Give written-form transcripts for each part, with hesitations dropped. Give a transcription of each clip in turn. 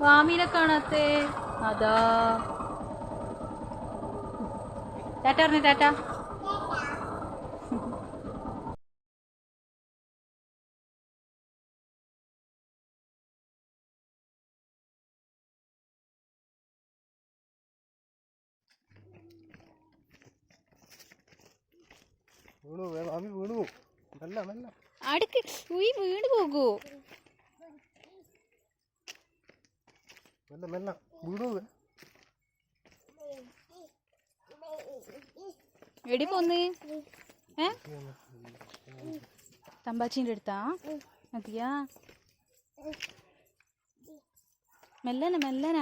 വാമീനെ കാണാത്തേ? അതാ ടാറ്റ പറഞ്ഞേ, ടാറ്റ. അടുക്ക് വീണ് പോകൂ. എടി പോന്ന് തമ്പാച്ചീൻ്റെ അടുത്താ? മതിയാ, മെല്ലന മെല്ലന.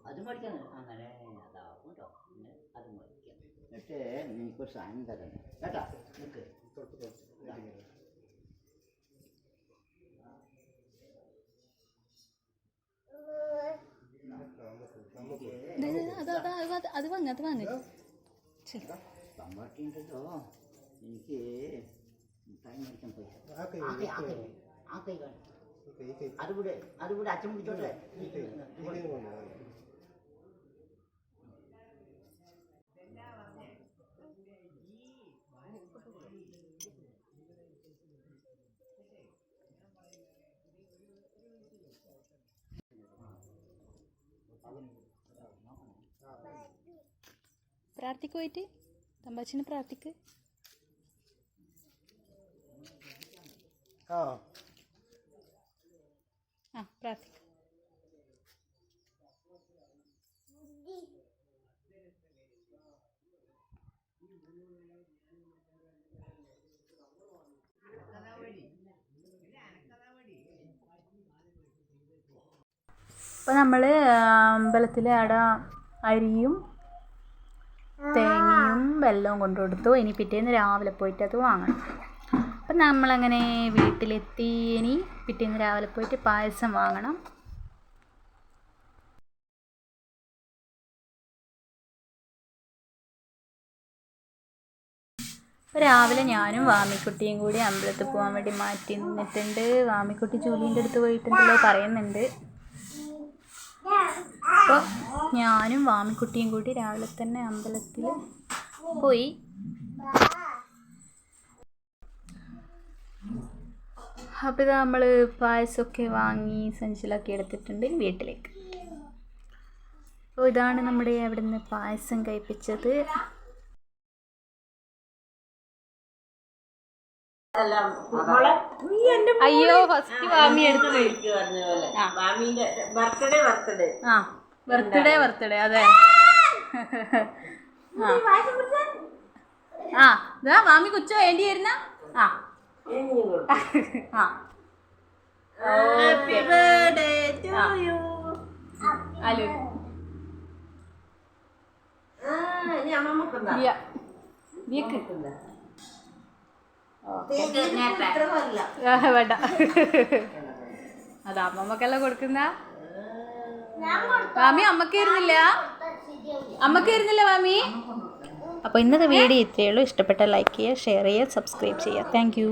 അത് മേടിക്കാൻ അങ്ങനെ അതാവും കേട്ടോ. അത് മേടിക്കാം. എന്നിട്ട് നിനക്കൊരു സാധനം തരണം കേട്ടോ. നിൽക്ക് അത് വാങ്ങ, അത് വാങ്ങ. പമ്പാട്ടിണ്ടല്ലോ, എനിക്ക് മിഠായി മേടിക്കാൻ പോയി. ആ കൈ കാണും. അതുകൂടെ അച്ഛൻ പിടിച്ചോട്ടെ. പ്രാർത്ഥിക്ക് പോയിട്ട് തമ്പാച്ചിനെ പ്രാർത്ഥിക്ക്. ആ പ്രാർത്ഥിക്ക്. അപ്പോൾ നമ്മൾ അമ്പലത്തിൽ അവിടെ അരിയും തേങ്ങയും വെല്ലവും കൊണ്ടു കൊടുത്തു. ഇനി പിറ്റേന്ന് രാവിലെ പോയിട്ട് അത് വാങ്ങണം. അപ്പം നമ്മളങ്ങനെ വീട്ടിലെത്തി. ഇനി പിറ്റേന്ന് രാവിലെ പോയിട്ട് പായസം വാങ്ങണം. അപ്പോൾ രാവിലെ ഞാനും വാമിക്കുട്ടിയും കൂടി അമ്പലത്തിൽ പോകാൻ വേണ്ടി മാറ്റി നിന്നിട്ടുണ്ട്. വാമിക്കുട്ടി ജോലീൻ്റെ അടുത്ത് പോയിട്ടുണ്ടല്ലോ പറയുന്നുണ്ട്. അപ്പോൾ ഞാനും വാമിക്കുട്ടിയും കൂടി രാവിലെ തന്നെ അമ്പലത്തിൽ പോയി. അപ്പോൾ ഇത് നമ്മൾ പായസമൊക്കെ വാങ്ങി സഞ്ചിലാക്കി എടുത്തിട്ടുണ്ട് വീട്ടിലേക്ക്. അപ്പോൾ ഇതാണ് നമ്മുടെ അവിടെ നിന്ന് പായസം കഴിപ്പിച്ചത്. അയ്യോ ഫസ്റ്റ് വാമി എടുത്തു. ബർത്ത്ഡേ അതെ. ഇതാ വാമി കുച്ചോ വേണ്ടി വരുന്ന. Happy birthday to you. അലു വേണ്ട, അത് അമ്മമ്മക്കെല്ലാം കൊടുക്കുന്ന. വാമി അമ്മക്കായിരുന്നില്ല വാമി. അപ്പോൾ ഇന്നത്തെ വീഡിയോ ഇത്രയേ ഉള്ളൂ. ഇഷ്ടപ്പെട്ട ലൈക്ക് ചെയ്യുക, ഷെയർ ചെയ്യുക, സബ്സ്ക്രൈബ് ചെയ്യുക. Thank you.